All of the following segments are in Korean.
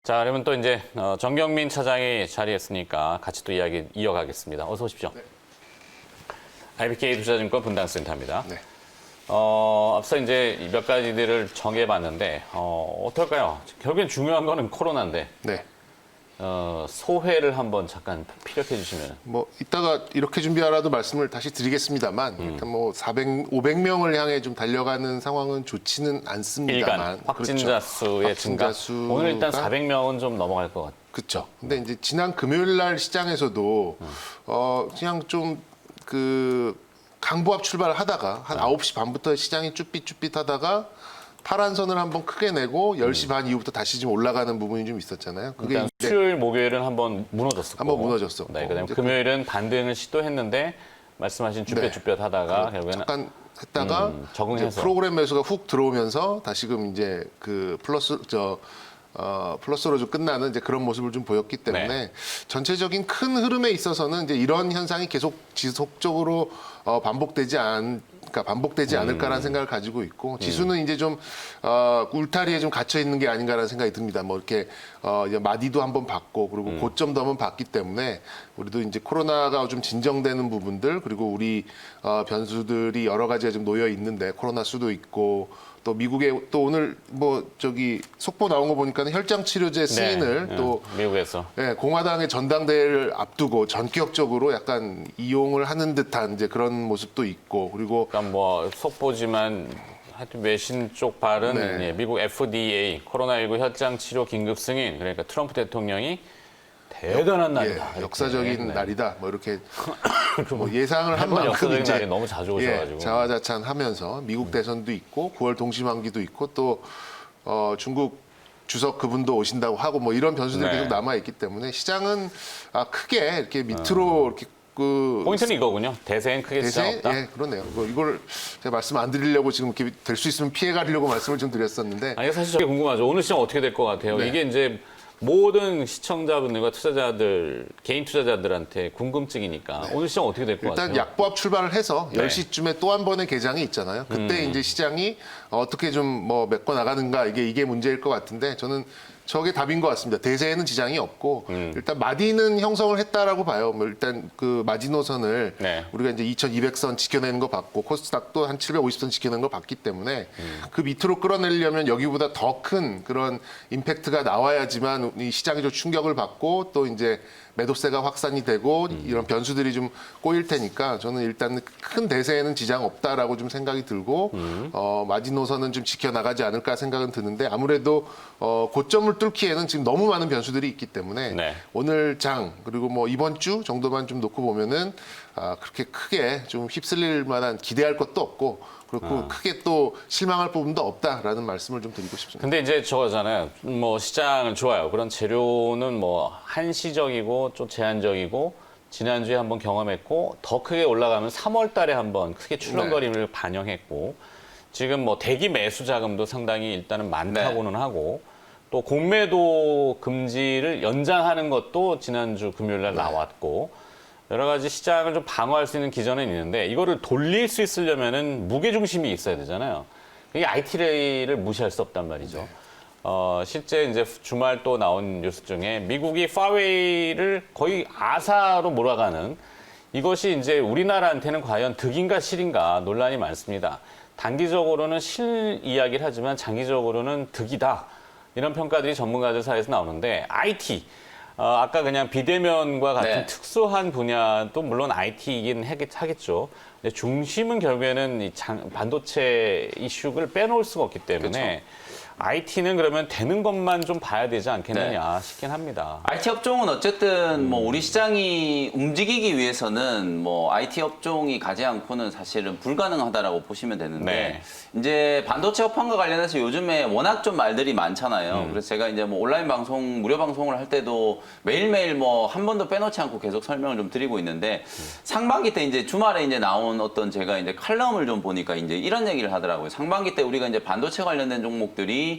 자, 그러면 또 이제 정경민 차장이 자리했으니까 같이 또 이야기 이어가겠습니다. 어서 오십시오. 네. IBK 투자증권 분당센터입니다. 네. 앞서 이제 몇 가지들을 정해봤는데 어떨까요? 결국엔 중요한 거는 코로나인데 네. 소회를 한번 잠깐 피력해 주시면. 뭐 이따가 이렇게 준비하라도 말씀을 다시 드리겠습니다만 일단 뭐 500명을 향해 좀 달려가는 상황은 좋지는 않습니다만 일간 확진자 수의 확진자 증가. 오늘 일단 수가 400명은 좀 넘어갈 것 같아요. 그렇죠. 근데 이제 지난 금요일 날 시장에서도 그냥 좀 그 강보합 출발을 하다가 한 9시 반부터 시장이 쭈삣쭈삣하다가 파란 선을 한번 크게 내고 10시 반 이후부터 다시 좀 올라가는 부분이 좀 있었잖아요. 그게 일단 이제 수요일, 목요일은 한번 무너졌었고. 한번 무너졌었고. 네, 그다음에 이제 금요일은 반등을 시도했는데 말씀하신 쭈뼛쭈뼛 하다가 결국에는 잠깐 했다가 적응해서. 이제 프로그램 매수가 훅 들어오면서 다시금 이제 그 플러스로 좀 끝나는 이제 그런 모습을 좀 보였기 때문에 네. 전체적인 큰 흐름에 있어서는 이제 이런 현상이 계속 지속적으로 반복되지 않을까라는 생각을 가지고 있고 지수는 이제 좀 울타리에 좀 갇혀 있는 게 아닌가라는 생각이 듭니다. 뭐 이렇게 이제 마디도 한번 봤고 그리고 고점도 한번 봤기 때문에 우리도 이제 코로나가 좀 진정되는 부분들 그리고 우리 변수들이 여러 가지가 좀 놓여 있는데 코로나 수도 있고 또 미국에 또 오늘 뭐 저기 속보 나온 거 보니까는 혈장 치료제 시인을 네, 또 미국에서. 예, 공화당의 전당대회를 앞두고 전격적으로 약간 이용을 하는 듯한 이제 그런 모습도 있고 그리고 그러니까 뭐 속보지만 하여튼 외신 쪽 발은 네. 예, 미국 FDA 코로나19 혈장 치료 긴급 승인 그러니까 트럼프 대통령이 대단한 날이다. 이렇게. 역사적인 네. 날이다. 뭐 이렇게 뭐 예상을 한 한번 만큼 역사적인 이제 날이 너무 자주 오셔가지고. 자화자찬하면서 미국 대선도 있고 9월 동시만기도 있고 또 중국 주석 그분도 오신다고 하고 뭐 이런 변수들이 네. 계속 남아 있기 때문에 시장은 크게 이렇게 밑으로 이렇게 그 포인트는 이거군요. 대세엔 크게 지장 대세 없다. 예 그렇네요. 이걸 제가 말씀 안 드리려고 지금 이렇게 될 수 있으면 피해 가려고 말씀을 좀 드렸었는데 아니 사실 저게 궁금하죠. 오늘 시장 어떻게 될 것 같아요? 네. 이게 이제 모든 시청자분들과 투자자들, 개인 투자자들한테 궁금증이니까 오늘 시장 어떻게 될 것 같아요? 일단 약보합 출발을 해서 네. 10시쯤에 또 한 번의 개장이 있잖아요. 그때 이제 시장이 어떻게 좀 뭐 메꿔 나가는가 이게 문제일 것 같은데 저는 저게 답인 것 같습니다. 대세에는 지장이 없고 일단 마디는 형성을 했다라고 봐요. 뭐 일단 그 마지노선을 네. 우리가 이제 2,200선 지켜내는 거 봤고 코스닥도 한 750선 지켜내는 거 봤기 때문에 그 밑으로 끌어내려면 여기보다 더 큰 그런 임팩트가 나와야지만 이 시장이 좀 충격을 받고 또 이제 매도세가 확산이 되고 이런 변수들이 좀 꼬일 테니까 저는 일단 큰 대세에는 지장 없다라고 좀 생각이 들고 마지노선은 좀 지켜나가지 않을까 생각은 드는데 아무래도 고점을 뚫기에는 지금 너무 많은 변수들이 있기 때문에 네. 오늘 장 그리고 뭐 이번 주 정도만 좀 놓고 보면은 그렇게 크게 좀 휩쓸릴 만한 기대할 것도 없고 그렇고 크게 또 실망할 부분도 없다라는 말씀을 좀 드리고 싶습니다. 근데 이제 저거잖아요. 뭐 시장은 좋아요. 그런 재료는 뭐 한시적이고 좀 제한적이고 지난주에 한번 경험했고 더 크게 올라가면 3월 달에 한번 크게 출렁거림을 반영했고 지금 뭐 대기 매수 자금도 상당히 일단은 많다고는 하고 또 공매도 금지를 연장하는 것도 지난주 금요일 날 나왔고 여러 가지 시장을 좀 방어할 수 있는 기전은 있는데 이거를 돌릴 수 있으려면은 무게 중심이 있어야 되잖아요. 이게 IT를 무시할 수 없단 말이죠. 실제 이제 주말 또 나온 뉴스 중에 미국이 파웨이를 거의 아사로 몰아가는 이것이 이제 우리나라한테는 과연 득인가 실인가 논란이 많습니다. 단기적으로는 실 이야기를 하지만 장기적으로는 득이다. 이런 평가들이 전문가들 사이에서 나오는데 IT 아까 그냥 비대면과 같은 네. 특수한 분야도 물론 IT이긴 하겠죠. 근데 중심은 결국에는 이 반도체 이슈를 빼놓을 수가 없기 때문에 IT는 그러면 되는 것만 좀 봐야 되지 않겠느냐 싶긴 합니다. IT 업종은 어쨌든 뭐 우리 시장이 움직이기 위해서는 뭐 IT 업종이 가지 않고는 사실은 불가능하다라고 보시면 되는데 네. 이제 반도체 업황과 관련해서 요즘에 워낙 좀 말들이 많잖아요. 그래서 제가 이제 뭐 온라인 방송, 무료 방송을 할 때도 매일매일 뭐 한 번도 빼놓지 않고 계속 설명을 좀 드리고 있는데 상반기 때 이제 주말에 이제 나온 어떤 제가 이제 칼럼을 좀 보니까 이제 이런 얘기를 하더라고요. 상반기 때 우리가 이제 반도체 관련된 종목들이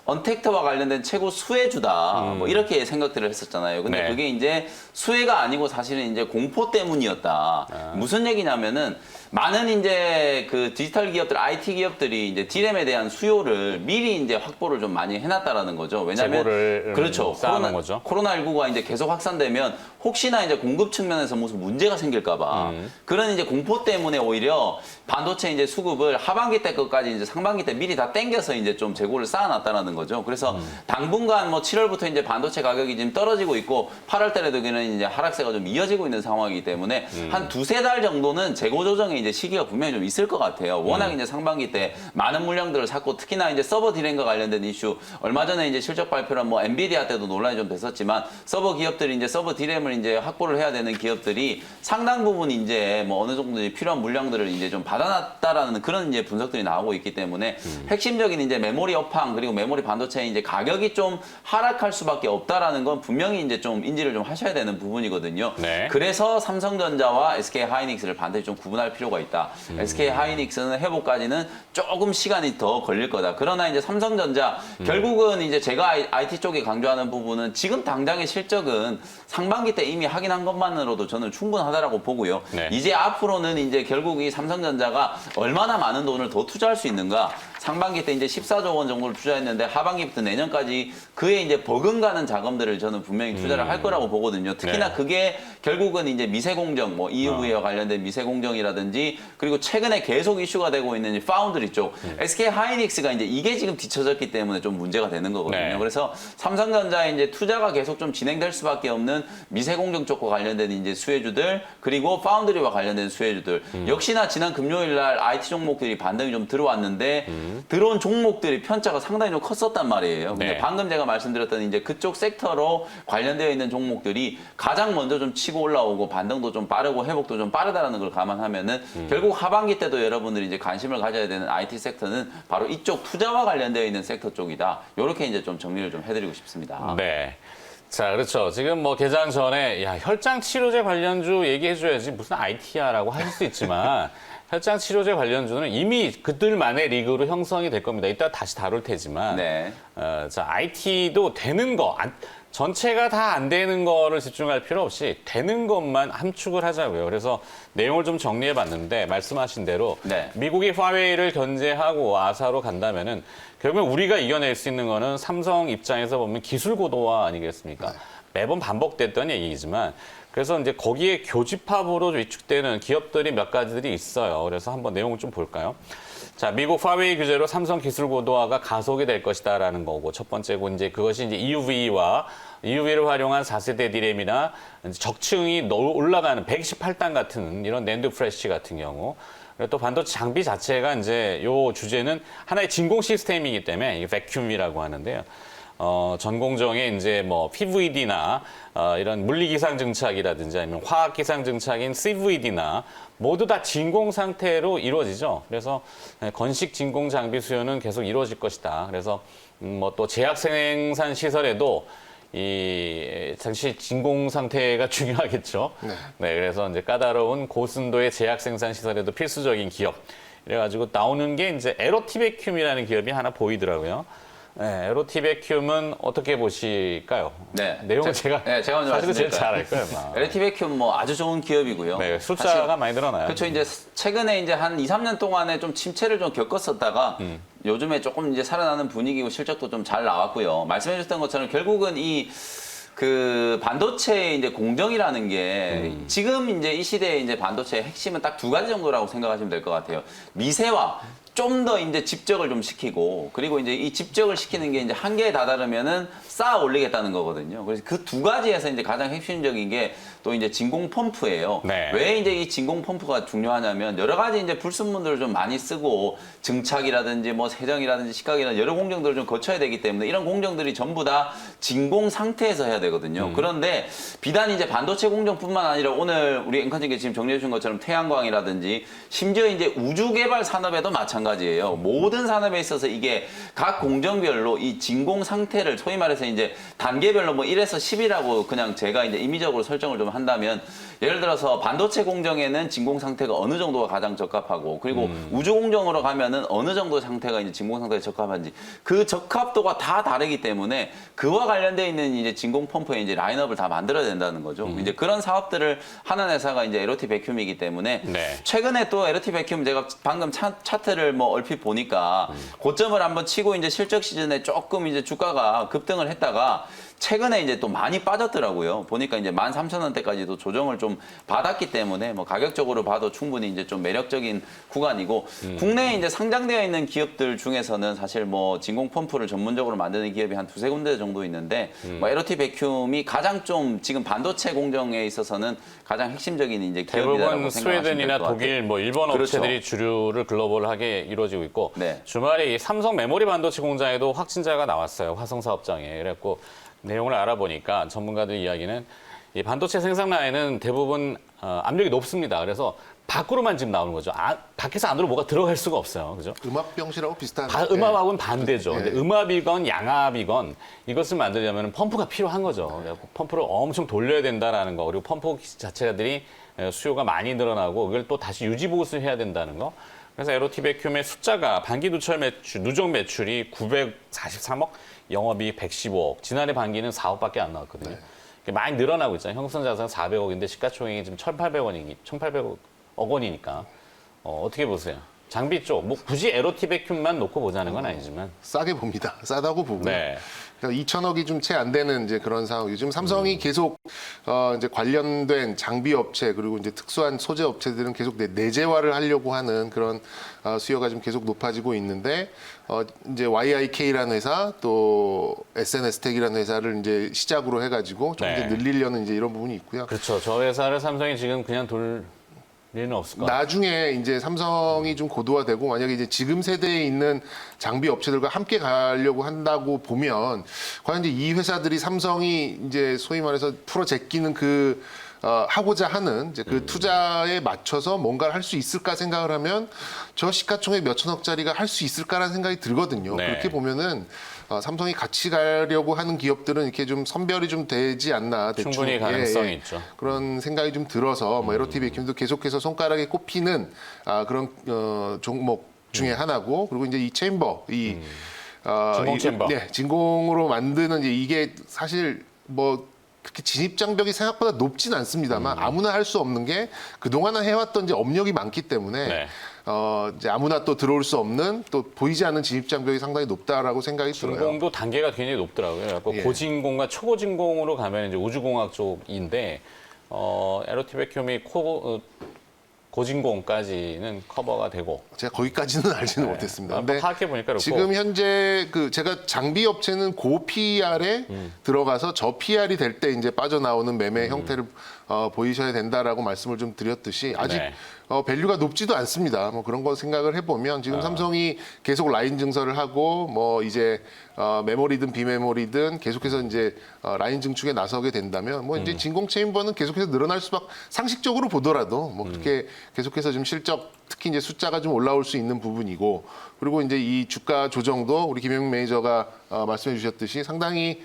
언택트와 관련된 최고 수혜주다. 뭐 이렇게 생각들을 했었잖아요. 근데 네. 그게 이제 수혜가 아니고 사실은 이제 공포 때문이었다. 무슨 얘기냐면은 많은 이제 그 디지털 기업들, IT 기업들이 이제 D램에 대한 수요를 미리 이제 확보를 좀 많이 해놨다라는 거죠. 왜냐하면 재고를 그렇죠. 쌓아놓은 거죠. 코로나19가 이제 계속 확산되면 혹시나 이제 공급 측면에서 무슨 문제가 생길까봐 그런 이제 공포 때문에 오히려 반도체 이제 수급을 하반기 때 것까지 이제 상반기 때 미리 다 땡겨서 이제 좀 재고를 쌓아놨다는 거죠. 그래서 당분간 뭐 7월부터 이제 반도체 가격이 지금 떨어지고 있고 8월 달에도는 이제 하락세가 좀 이어지고 있는 상황이기 때문에 한 두세 달 정도는 재고 조정의 이제 시기가 분명히 좀 있을 것 같아요. 워낙 이제 상반기 때 많은 물량들을 샀고 특히나 이제 서버 디램과 관련된 이슈 얼마 전에 이제 실적 발표한 뭐 엔비디아 때도 논란이 좀 됐었지만 서버 기업들이 이제 서버 디램을 이제 확보를 해야 되는 기업들이 상당 부분 이제 뭐 어느 정도 필요한 물량들을 이제 좀 받아놨다라는 그런 이제 분석들이 나오고 있기 때문에 핵심적인 이제 메모리 업황 그리고 메모리 반도체의 이제 가격이 좀 하락할 수밖에 없다라는 건 분명히 이제 좀 인지를 좀 하셔야 되는 부분이거든요. 네. 그래서 삼성전자와 SK 하이닉스를 반드시 좀 구분할 필요가 있다. SK 하이닉스는 회복까지는 조금 시간이 더 걸릴 거다. 그러나 이제 삼성전자 결국은 이제 제가 IT 쪽에 강조하는 부분은 지금 당장의 실적은 상반기 때 이미 확인한 것만으로도 저는 충분하다라고 보고요. 네. 이제 앞으로는 이제 결국 이 삼성전자가 얼마나 많은 돈을 더 투자할 수 있는가. 상반기 때 이제 14조 원 정도를 투자했는데 하반기부터 내년까지 그에 이제 버금가는 자금들을 저는 분명히 투자를 할 거라고 보거든요. 특히나 네. 그게 결국은 이제 미세공정, 뭐 EUV와 관련된 미세공정이라든지 그리고 최근에 계속 이슈가 되고 있는 이 파운드리 쪽 SK 하이닉스가 이제 이게 지금 뒤쳐졌기 때문에 좀 문제가 되는 거거든요. 네. 그래서 삼성전자에 이제 투자가 계속 좀 진행될 수밖에 없는 미세공정 쪽과 관련된 이제 수혜주들 그리고 파운드리와 관련된 수혜주들 역시나 지난 금요일 날 IT 종목들이 반등이 좀 들어왔는데 들어온 종목들이 편차가 상당히 좀 컸었단 말이에요. 근데 네. 방금 제가 말씀드렸던 이제 그쪽 섹터로 관련되어 있는 종목들이 가장 먼저 좀 치고 올라오고 반등도 좀 빠르고 회복도 좀 빠르다는 걸 감안하면은 결국 하반기 때도 여러분들이 이제 관심을 가져야 되는 IT 섹터는 바로 이쪽 투자와 관련되어 있는 섹터 쪽이다. 이렇게 이제 좀 정리를 좀 해드리고 싶습니다. 네. 자, 그렇죠. 지금 뭐 개장 전에 야, 혈장 치료제 관련주 얘기해줘야지 무슨 IT야라고 하실 수 있지만 혈장 치료제 관련주는 이미 그들만의 리그로 형성이 될 겁니다. 이따 다시 다룰 테지만 네. 자, IT도 되는 거 전체가 다 안 되는 거를 집중할 필요 없이 되는 것만 함축을 하자고요. 그래서 내용을 좀 정리해 봤는데 말씀하신 대로 네. 미국이 화웨이를 견제하고 아사로 간다면은 결국엔 우리가 이겨낼 수 있는 거는 삼성 입장에서 보면 기술 고도화 아니겠습니까? 매번 반복됐던 얘기지만 그래서 이제 거기에 교집합으로 위축되는 기업들이 몇 가지들이 있어요. 그래서 한번 내용을 좀 볼까요? 자, 미국 화웨이 규제로 삼성 기술 고도화가 가속이 될 것이다라는 거고 첫 번째고 이제 그것이 이제 EUV를 활용한 4세대 디램이나 적층이 올라가는 128단 같은 이런 낸드 프레시 같은 경우 그리고 또 반도체 장비 자체가 이제 요 주제는 하나의 진공 시스템이기 때문에 이게 백큐움이라고 하는데요. 전공정에 이제 뭐 PVD나 이런 물리기상 증착이라든지 아니면 화학기상 증착인 CVD나 모두 다 진공 상태로 이루어지죠. 그래서 건식 진공 장비 수요는 계속 이루어질 것이다. 그래서 뭐 또 제약 생산 시설에도 이 당시 진공 상태가 중요하겠죠. 네, 그래서 이제 까다로운 고순도의 제약 생산 시설에도 필수적인 기업. 이래가지고 나오는 게 이제 에로티베큐움이라는 기업이 하나 보이더라고요. 네, 에로티베큐움은 어떻게 보실까요? 네. 내용을 제가 먼저 사실은 제일 말씀드릴까요? 잘 알 거예요. 아마. LTB큐um 뭐 아주 좋은 기업이고요. 네, 숫자가 많이 늘어나요. 그렇죠. 이제 최근에 이제 한 2, 3년 동안에 좀 침체를 좀 겪었었다가 요즘에 조금 이제 살아나는 분위기고 실적도 좀 잘 나왔고요. 말씀해 주셨던 것처럼 결국은 그 반도체 이제 공정이라는 게 지금 이제 이 시대에 이제 반도체의 핵심은 딱 두 가지 정도라고 생각하시면 될 것 같아요. 미세화. 좀 더 이제 집적을 좀 시키고 그리고 이제 이 집적을 시키는 게 이제 한계에 다다르면은 쌓아 올리겠다는 거거든요. 그래서 그 두 가지에서 이제 가장 핵심적인 게 또 이제 진공 펌프예요. 네. 왜 이제 이 진공 펌프가 중요하냐면 여러 가지 이제 불순물들을 좀 많이 쓰고 증착이라든지 뭐 세정이라든지 식각이라든지 여러 공정들을 좀 거쳐야 되기 때문에 이런 공정들이 전부 다 진공 상태에서 해야 되거든요. 그런데 비단 이제 반도체 공정뿐만 아니라 오늘 우리 앵커님께 지금 정리해 주신 것처럼 태양광이라든지 심지어 이제 우주 개발 산업에도 마찬가지예요. 마찬가지예요. 모든 산업에 있어서 이게 각 공정별로 이 진공 상태를 소위 말해서 이제 단계별로 뭐 1에서 10이라고 그냥 제가 이제 임의적으로 설정을 좀 한다면 예를 들어서 반도체 공정에는 진공 상태가 어느 정도가 가장 적합하고 그리고 우주 공정으로 가면은 어느 정도 상태가 이제 진공 상태에 적합한지 그 적합도가 다 다르기 때문에 그와 관련돼 있는 이제 진공 펌프의 이제 라인업을 다 만들어야 된다는 거죠. 이제 그런 사업들을 하는 회사가 이제 LOT 백큐움이기 때문에 네. 최근에 또 LOT 백큐움 제가 방금 차트를 뭐 얼핏 보니까 고점을 한번 치고 이제 실적 시즌에 조금 이제 주가가 급등을 했다가 최근에 이제 또 많이 빠졌더라고요. 보니까 이제 13,000원대까지도 조정을 좀 받았기 때문에 뭐 가격적으로 봐도 충분히 이제 좀 매력적인 구간이고 국내에 이제 상장되어 있는 기업들 중에서는 사실 뭐 진공 펌프를 전문적으로 만드는 기업이 한 두세 군데 정도 있는데 뭐 LOT 백큐움이 가장 좀 지금 반도체 공정에 있어서는 가장 핵심적인 이제 기업이라고 대부분 생각하시면 될 스웨덴이나 것 같아요. 독일, 뭐 일본 그렇죠. 업체들이 주류를 글로벌하게 이루어지고 있고 네. 주말에 이 삼성 메모리 반도체 공장에도 확진자가 나왔어요. 화성 사업장에. 그래갖고 내용을 알아보니까 전문가들 이야기는 이 반도체 생산 라인은 대부분 압력이 높습니다. 그래서 밖으로만 지금 나오는 거죠. 밖에서 안으로 뭐가 들어갈 수가 없어요. 그죠? 음압병실하고 비슷한. 음압하고는 반대죠. 예. 근데 음압이건 양압이건 이것을 만들려면 펌프가 필요한 거죠. 그래갖고 펌프를 엄청 돌려야 된다라는 거. 그리고 펌프 자체들이 수요가 많이 늘어나고 그걸 또 다시 유지 보수해야 된다는 거. 그래서 LOT 백큐움의 숫자가 반기 누철 매출, 누적 매출이 943억, 영업이익 115억. 지난해 반기는 4억밖에 안 나왔거든요. 많이 늘어나고 있잖아요. 형성 자산 400억인데 시가총액이 지금 1,800억 원이니까 어떻게 보세요? 장비 쪽, 뭐 굳이 LOT 백큐움만 놓고 보자는 건 아니지만 싸게 봅니다. 싸다고 보고요. 네. 2천억이 좀 채 안 되는 이제 그런 상황. 요즘 삼성이 계속 이제 관련된 장비 업체 그리고 이제 특수한 소재 업체들은 계속 내재화를 하려고 하는 그런 수요가 좀 계속 높아지고 있는데 이제 YIK라는 회사 또 SNS텍이라는 회사를 이제 시작으로 해가지고 좀 네. 이제 늘리려는 이제 이런 부분이 있고요. 그렇죠. 저 회사를 삼성이 지금 그냥 돌 일은 없을 것 같아요. 나중에 이제 삼성이 좀 고도화되고 만약에 이제 지금 세대에 있는 장비 업체들과 함께 가려고 한다고 보면 과연 이제 이 회사들이 삼성이 이제 소위 말해서 풀어 제끼는 그 하고자 하는 이제 그 투자에 맞춰서 뭔가를 할 수 있을까 생각을 하면 저 시가총액 몇 천억짜리가 할 수 있을까라는 생각이 들거든요. 네. 그렇게 보면은 삼성이 같이 가려고 하는 기업들은 이렇게 좀 선별이 좀 되지 않나 대충 충분히 가능성이 있죠. 그런 생각이 좀 들어서 뭐 LOT 백큐움도 계속해서 손가락에 꼽히는 그런 종목 중에 하나고 그리고 이제 이 챔버 진공 챔버. 네, 진공으로 만드는 이제 이게 사실 뭐 그렇게 진입 장벽이 생각보다 높진 않습니다만 아무나 할 수 없는 게 그동안은 해왔던 이제 업력이 많기 때문에 네. 이제 아무나 또 들어올 수 없는 또 보이지 않는 진입 장벽이 상당히 높다라고 생각이 들어요. 진공도 단계가 굉장히 높더라고요. 그래갖고 예. 고진공과 초고진공으로 가면 이제 우주공학 쪽인데 LOT 백큐움이 고진공까지는 커버가 되고 제가 거기까지는 알지는 못했습니다. 근데 파악해 보니까 그렇고 지금 현재 그 제가 장비 업체는 고 PR에 들어가서 저 PR이 될 때 이제 빠져나오는 매매 형태를 보이셔야 된다라고 말씀을 좀 드렸듯이 아직 네. 밸류가 높지도 않습니다. 뭐 그런 거 생각을 해보면 지금 삼성이 계속 라인 증설을 하고 뭐 이제 메모리든 비메모리든 계속해서 이제 라인 증축에 나서게 된다면 뭐 이제 진공 체인버는 계속해서 늘어날 수밖에 상식적으로 보더라도 뭐 그렇게 계속해서 좀 실적 특히 이제 숫자가 좀 올라올 수 있는 부분이고 그리고 이제 이 주가 조정도 우리 김영민 매니저가 말씀해 주셨듯이 상당히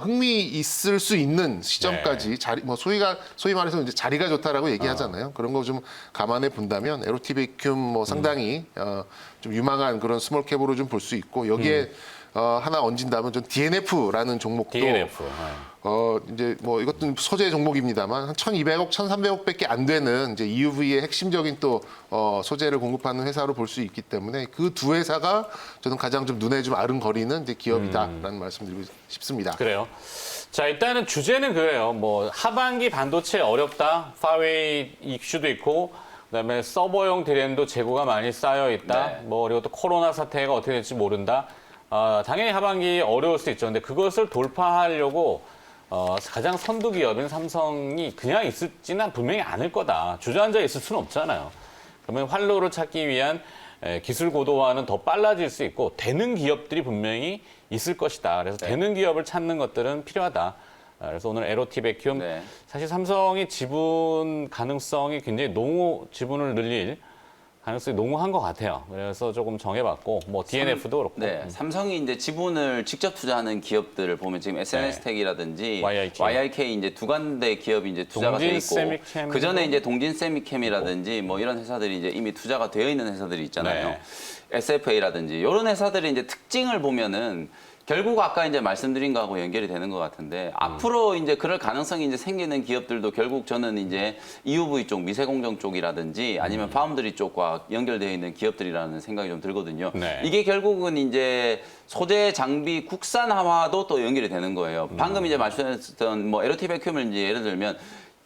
흥미 있을 수 있는 시점까지 자리 뭐 소위 말해서 이제 자리가 좋다라고 얘기하잖아요. 그런 거 좀 감안해 본다면 LOT 백큐움 뭐 상당히 좀 유망한 그런 스몰캡으로 좀 볼 수 있고 여기에 하나 얹은다면 좀 DNF라는 종목도 DNF. 이제 뭐 이것도 소재 종목입니다만 한 1,200억, 1,300억밖에 안 되는 이제 EUV의 핵심적인 또 소재를 공급하는 회사로 볼 수 있기 때문에 그 두 회사가 저는 가장 좀 눈에 좀 아른거리는 이제 기업이다라는 말씀드리고 싶습니다. 그래요. 자, 일단은 주제는 그래요. 뭐 하반기 반도체 어렵다. 파웨이 이슈도 있고 그다음에 서버용 DRAM도 재고가 많이 쌓여 있다. 네. 뭐 그리고 또 코로나 사태가 어떻게 될지 모른다. 당연히 하반기 어려울 수 있죠. 근데 그것을 돌파하려고 가장 선두 기업인 삼성이 그냥 있을지는 분명히 않을 거다. 주저앉아 있을 수는 없잖아요. 그러면 활로를 찾기 위한 기술 고도화는 더 빨라질 수 있고 되는 기업들이 분명히 있을 것이다. 그래서 되는 기업을 찾는 것들은 필요하다. 그래서 오늘 LOT 백큐움 사실 삼성이 지분 가능성이 굉장히 지분을 늘릴 가능성이 농후한 것 같아요. 그래서 조금 정해봤고 뭐 DNF도 그렇고. 네, 삼성이 이제 지분을 직접 투자하는 기업들을 보면 지금 SNS텍이라든지 YIK 이제 두 군데 기업이 이제 투자가 돼 있고 세미캠 그 전에 이제 동진 세미캠이라든지 뭐 이런 회사들이 이제 이미 투자가 되어 있는 회사들이 있잖아요. 네. SFA라든지 이런 회사들의 이제 특징을 보면은 결국 아까 이제 말씀드린 거하고 연결이 되는 것 같은데 앞으로 이제 그럴 가능성이 이제 생기는 기업들도 결국 저는 이제 EUV 쪽, 미세공정 쪽이라든지 아니면 파운드리 쪽과 연결되어 있는 기업들이라는 생각이 좀 들거든요. 네. 이게 결국은 이제 소재 장비 국산화와도 또 연결이 되는 거예요. 방금 이제 말씀하셨던 뭐 에로티 백큐을 이제 예를 들면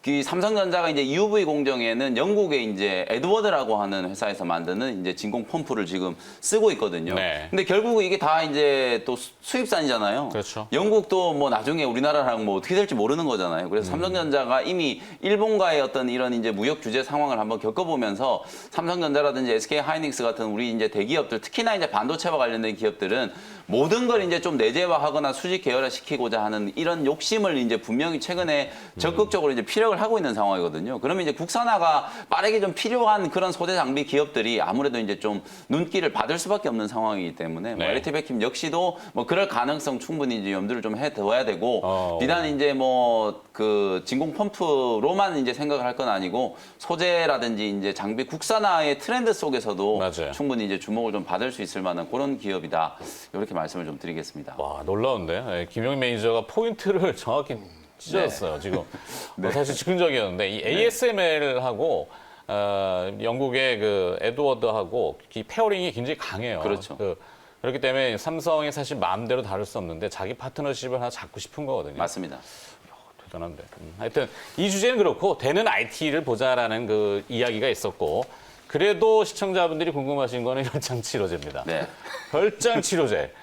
그 삼성전자가 이제 EUV 공정에는 영국의 이제 에드워드라고 하는 회사에서 만드는 이제 진공 펌프를 지금 쓰고 있거든요. 네. 근데 결국 이게 다 이제 또 수입산이잖아요. 그렇죠. 영국도 뭐 나중에 우리나라랑 뭐 어떻게 될지 모르는 거잖아요. 그래서 삼성전자가 이미 일본과의 어떤 이런 이제 무역 규제 상황을 한번 겪어보면서 삼성전자라든지 SK 하이닉스 같은 우리 이제 대기업들 특히나 이제 반도체와 관련된 기업들은 모든 걸 이제 좀 내재화하거나 수직 계열화 시키고자 하는 이런 욕심을 이제 분명히 최근에 적극적으로 이제 피력을 하고 있는 상황이거든요. 그러면 이제 국산화가 빠르게 좀 필요한 그런 소재 장비 기업들이 아무래도 이제 좀 눈길을 받을 수밖에 없는 상황이기 때문에 뭐 네. LT 백킴 역시도 뭐 그럴 가능성 충분히 이제 염두를 좀 해둬야 되고 비단 이제 뭐 그 진공 펌프로만 이제 생각을 할 건 아니고 소재라든지 이제 장비 국산화의 트렌드 속에서도 맞아요. 충분히 이제 주목을 좀 받을 수 있을 만한 그런 기업이다. 이렇게 말씀을 좀 드리겠습니다. 와, 놀라운데. 네, 김용 매니저가 포인트를 정확히 찢었어요, 지금. 사실 즉흥적이었는데, 이 ASML하고, 영국의 그 에드워드하고 이 페어링이 굉장히 강해요. 그렇죠. 그렇기 때문에 삼성이 사실 마음대로 다룰 수 없는데 자기 파트너십을 하나 잡고 싶은 거거든요. 맞습니다. 대단한데. 하여튼 이 주제는 그렇고 되는 IT를 보자라는 그 이야기가 있었고 그래도 시청자분들이 궁금하신 거는 혈장 치료제입니다. 네. 혈장 치료제.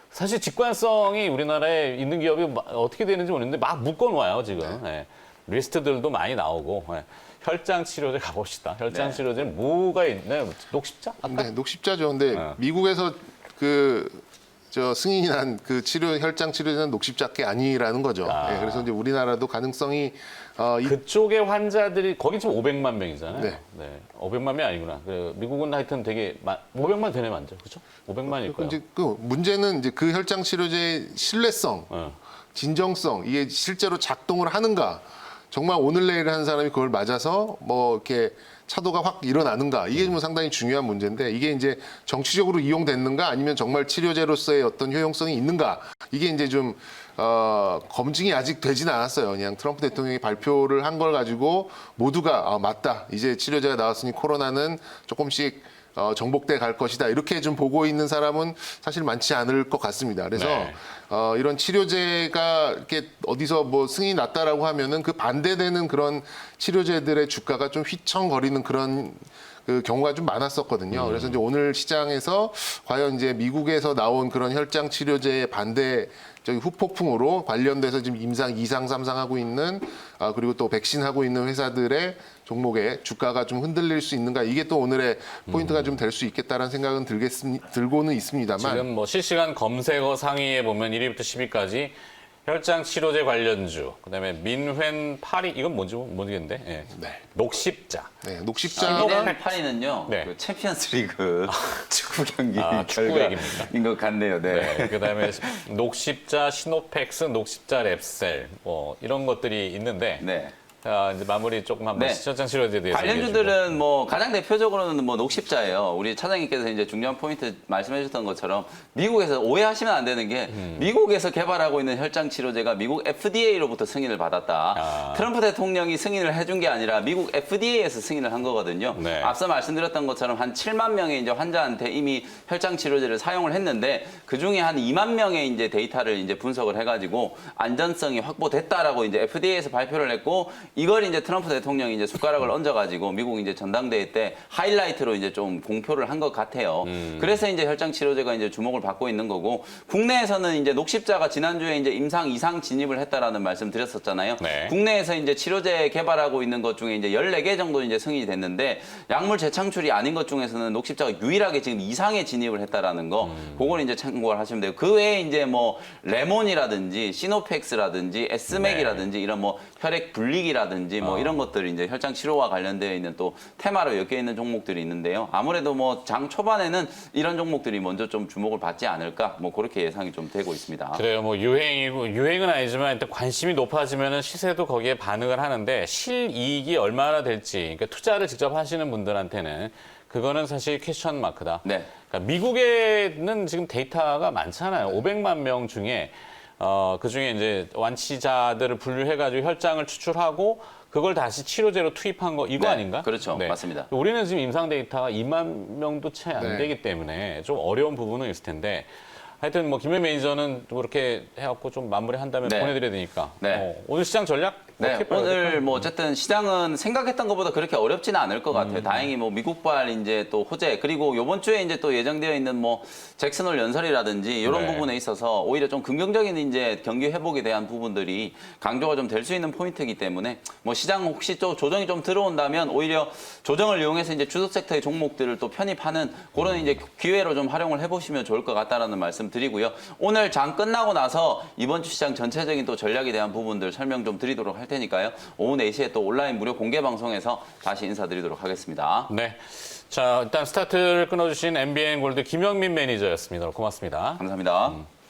사실 직관성이 우리나라에 있는 기업이 어떻게 되는지 모르겠는데 막 묶어놓아요 지금. 네. 리스트들도 많이 나오고. 네. 혈장 치료제 가봅시다. 혈장 네. 치료제는 뭐가 있나요? 녹십자? 아까? 네, 녹십자죠. 근데 미국에서 저 승인이 난 그 혈장 치료제는 녹십자께 아니라는 거죠. 네, 그래서 이제 우리나라도 가능성이 그쪽의 환자들이 거기 지금 500만 명이잖아요. 네. 500만 명이 아니구나. 미국은 하여튼 되게 500만 되네 맞죠? 그렇죠? 500만일 거예요. 이제 그 문제는 이제 그 혈장 치료제의 신뢰성, 진정성 이게 실제로 작동을 하는가? 정말 오늘 내일 하는 사람이 그걸 맞아서 뭐 이렇게 차도가 확 일어나는가 이게 좀 상당히 중요한 문제인데 이게 이제 정치적으로 이용됐는가 아니면 정말 치료제로서의 어떤 효용성이 있는가 이게 이제 좀 검증이 아직 되지는 않았어요. 그냥 트럼프 대통령이 발표를 한 걸 가지고 모두가 맞다 이제 치료제가 나왔으니 코로나는 조금씩 정복돼 갈 것이다 이렇게 좀 보고 있는 사람은 사실 많지 않을 것 같습니다. 그래서 네. 이런 치료제가 이렇게 어디서 뭐 승인이 났다라고 하면은 그 반대되는 그런 치료제들의 주가가 좀 휘청거리는 그런 그 경우가 좀 많았었거든요. 그래서 이제 오늘 시장에서 과연 이제 미국에서 나온 그런 혈장 치료제의 반대 저기 후폭풍으로 관련돼서 지금 임상 2상, 3상 하고 있는 그리고 또 백신 하고 있는 회사들의 종목의 주가가 좀 흔들릴 수 있는가 이게 또 오늘의 포인트가 좀 될 수 있겠다라는 생각은 들고는 있습니다만 지금 뭐 실시간 검색어 상위에 보면 1위부터 10위까지 혈장 치료제 관련주, 그다음에 민회 8위 이건 뭔지 모르겠는데, 예. 네. 녹십자. 네, 녹십자 미넨 파리는요. 네. 그 챔피언스리그 축구 경기 축구 얘기입니다. 결과인 것 같네요. 네. 네, 그다음에 녹십자, 시노팩스, 녹십자 랩셀 뭐 이런 것들이 있는데 네. 이제 마무리 조금 한번 네. 혈장 치료제에 대해서 관련주들은 뭐 가장 대표적으로는 뭐 녹십자예요. 우리 차장님께서 이제 중요한 포인트 말씀해 주셨던 것처럼 미국에서 오해하시면 안 되는 게 미국에서 개발하고 있는 혈장 치료제가 미국 FDA로부터 승인을 받았다. 트럼프 대통령이 승인을 해준 게 아니라 미국 FDA에서 승인을 한 거거든요. 네. 앞서 말씀드렸던 것처럼 한 7만 명의 이제 환자한테 이미 혈장 치료제를 사용을 했는데 그 중에 한 2만 명의 이제 데이터를 이제 분석을 해가지고 안전성이 확보됐다라고 이제 FDA에서 발표를 했고 이걸 이제 트럼프 대통령이 이제 숟가락을 얹어가지고 미국 이제 전당대회 때 하이라이트로 이제 좀 공표를 한 것 같아요. 그래서 이제 혈장 치료제가 이제 주목을 받고 있는 거고 국내에서는 이제 녹십자가 지난주에 이제 임상 2상 진입을 했다라는 말씀 드렸었잖아요. 네. 국내에서 이제 치료제 개발하고 있는 것 중에 이제 14개 정도 이제 승인이 됐는데 약물 재창출이 아닌 것 중에서는 녹십자가 유일하게 지금 2상에 진입을 했다라는 거 그걸 이제 참고를 하시면 돼요. 그 외에 이제 뭐 레몬이라든지 시노팩스라든지 에스맥이라든지 이런 뭐 혈액 분리기라 혈액이라든지 뭐 이런 것들이 이제 혈장 치료와 관련되어 있는 또 테마로 엮여 있는 종목들이 있는데요. 아무래도 뭐 장 초반에는 이런 종목들이 먼저 좀 주목을 받지 않을까 뭐 그렇게 예상이 좀 되고 있습니다. 그래요. 뭐 유행은 아니지만 일단 관심이 높아지면 시세도 거기에 반응을 하는데 실이익이 얼마나 될지 그러니까 투자를 직접 하시는 분들한테는 그거는 사실 퀘스천 마크다. 네. 그러니까 미국에는 지금 데이터가 많잖아요. 500만 명 중에 그 중에 이제 완치자들을 분류해가지고 혈장을 추출하고 그걸 다시 치료제로 투입한 거 이거 네, 아닌가? 그렇죠. 맞습니다. 우리는 지금 임상 데이터가 2만 명도 채 안 네. 되기 때문에 좀 어려운 부분은 있을 텐데 하여튼 뭐 김현 매니저는 그렇게 해갖고 좀 마무리한 다음에 네. 보내드려야 되니까 네. 오늘 시장 전략 네, 어떻게 봐야 될까요? 오늘 뭐 어쨌든 시장은 생각했던 것보다 그렇게 어렵지는 않을 것 같아요. 다행히 뭐 미국발 이제 또 호재 그리고 이번 주에 이제 또 예정되어 있는 뭐 잭슨홀 연설이라든지 이런 네. 부분에 있어서 오히려 좀 긍정적인 이제 경기 회복에 대한 부분들이 강조가 좀 될 수 있는 포인트이기 때문에 뭐 시장 혹시 또 조정이 좀 들어온다면 오히려 조정을 이용해서 이제 주도 섹터의 종목들을 또 편입하는 그런 이제 기회로 좀 활용을 해보시면 좋을 것 같다라는 말씀 드리고요. 오늘 장 끝나고 나서 이번 주 시장 전체적인 또 전략에 대한 부분들 설명 좀 드리도록 할 테니까요. 오후 4시에 또 온라인 무료 공개 방송에서 다시 인사드리도록 하겠습니다. 네. 자, 일단 스타트를 끊어주신 MBN 골드 김영민 매니저였습니다. 고맙습니다. 감사합니다.